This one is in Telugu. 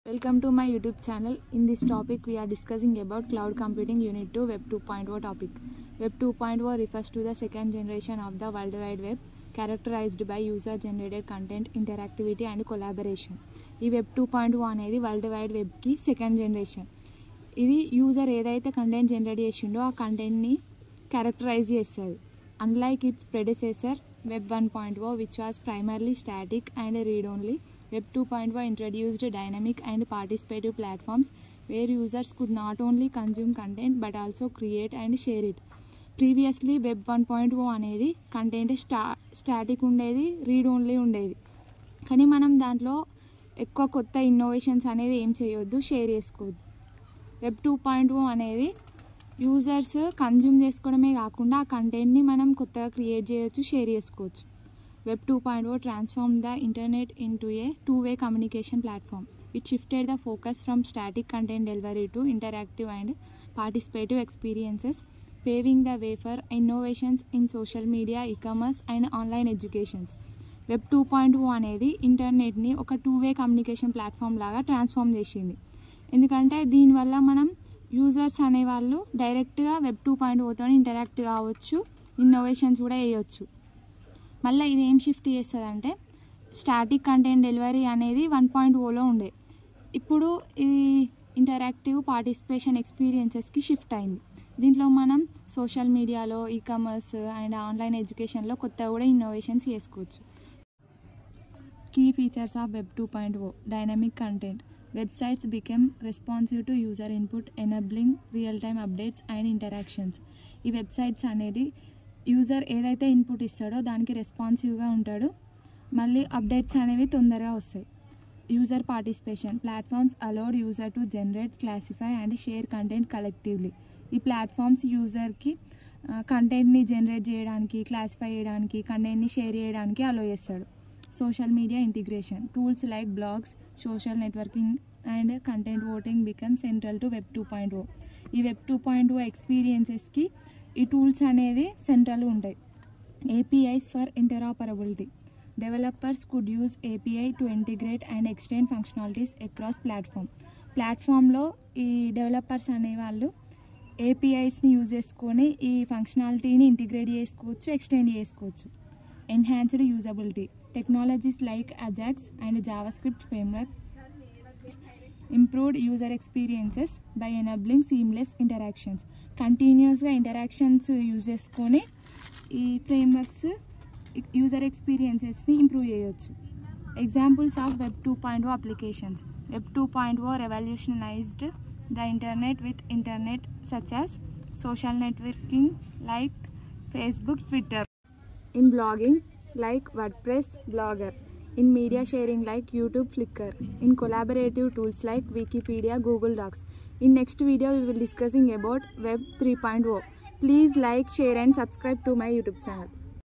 Welcome to my YouTube channel. In this topic we are discussing about cloud computing unit 2 web 2.0 topic. Web 2.0 refers to the second generation of the World Wide Web characterized by user generated content, interactivity and collaboration. ఈ వెబ్ 2.0 అనేది వరల్డ్ వైడ్ వెబ్కి సెకండ్ జనరేషన్. ఇది యూజర్ ఏదైతే కంటెంట్ జనరేట్ చేసిండో ఆ కంటెంట్ని క్యారెక్టరైజ్ చేస్తుంది. Unlike its predecessor web 1.0 which was primarily static and read only, Web 2.0 introduced dynamic and participative platforms where users could not only consume content but also create and share it. Previously Web 1.0 అనేది కంటెంట్ స్టాటిక్ ఉండేది, రీడ్ ఓన్లీ ఉండేది. కానీ మనం దాంట్లో ఎక్కువ కొత్త ఇన్నోవేషన్స్ అనేది ఏం చేయొద్దు, షేర్ చేసుకోవద్దు. వెబ్ 2.0 అనేది యూజర్స్ కన్జ్యూమ్ చేసుకోవడమే కాకుండా ఆ కంటెంట్ని మనం కొత్తగా క్రియేట్ చేయొచ్చు, షేర్ చేసుకోవచ్చు. Web 2.0 transformed the internet into a two-way communication platform. It shifted the focus from static content delivery to interactive and participative experiences, paving the way for innovations in social media, e-commerce and online education. Web 2.0 అనేది ఇంటర్నెట్ని ఒక టూ-వే కమ్యూనికేషన్ ప్లాట్ఫామ్ లాగా ట్రాన్స్ఫార్మ్ చేసింది. ఎందుకంటే దీనివల్ల మనం యూజర్స్ అనేవాళ్ళు డైరెక్ట్గా Web 2.0తో ఇంటరాక్ట్ కావచ్చు, ఇన్నోవేషన్స్ కూడా వేయవచ్చు. మళ్ళీ ఇది ఏం షిఫ్ట్ చేస్తుంది అంటే స్టాటిక్ కంటెంట్ డెలివరీ అనేది 1.0లో ఉండే, ఇప్పుడు ఇది ఇంటరాక్టివ్ పార్టిసిపేషన్ ఎక్స్పీరియన్సెస్కి షిఫ్ట్ అయింది. దీంట్లో మనం సోషల్ మీడియాలో, ఈ-కామర్స్ అండ్ ఆన్లైన్ ఎడ్యుకేషన్లో కొత్తగా కూడా ఇన్నోవేషన్స్ చేసుకోవచ్చు. Key features of web 2.0. Dynamic content. Websites become responsive to user input, enabling real time updates and interactions. ఈ వెబ్సైట్స్ అనేది యూజర్ ఏదైతే ఇన్పుట్ ఇస్తాడో దానికి రెస్పాన్సివ్గా ఉంటాడు, మళ్ళీ అప్డేట్స్ అనేవి తొందరగా వస్తాయి. User participation. Platforms allowed user to generate, classify and share content collectively. ఈ ప్లాట్ఫామ్స్ యూజర్కి కంటెంట్ని జనరేట్ చేయడానికి, క్లాసిఫై చేయడానికి, కంటెంట్ని షేర్ చేయడానికి అలో చేస్తాడు. Social media integration. Tools like blogs, social networking and content voting become central to web 2.0. ఈ వెబ్ 2.0 ఎక్స్పీరియన్సెస్కి ఈ టూల్స్ అనేవి సెంట్రల్ ఉంటాయి. APIs for interoperability. Developers could use API to integrate and extend functionalities across ప్లాట్ఫామ్లో ఈ డెవలపర్స్ అనేవాళ్ళు ఏపీఐస్ని యూజ్ చేసుకొని ఈ ఫంక్షనాలిటీని ఇంటిగ్రేట్ చేసుకోవచ్చు, ఎక్స్టెండ్ చేసుకోవచ్చు. Enhanced usability. Technologies like Ajax and JavaScript framework improved user experiences by enabling seamless interactions. కంటిన్యూస్గా ఇంటరాక్షన్స్ యూజ్ చేసుకొని ఈ ఫ్రేమ్వర్క్స్ యూజర్ ఎక్స్పీరియన్సెస్ని ఇంప్రూవ్ చేయవచ్చు. Examples of web 2.0 applications. Web 2.0 revolutionised the internet with internet such as social networking like Facebook, Twitter. In blogging like WordPress, Blogger. In media sharing like YouTube, Flickr. In collaborative tools like Wikipedia, Google Docs. In next video we will discussing about Web 3.0. Please like, share and subscribe to my YouTube channel.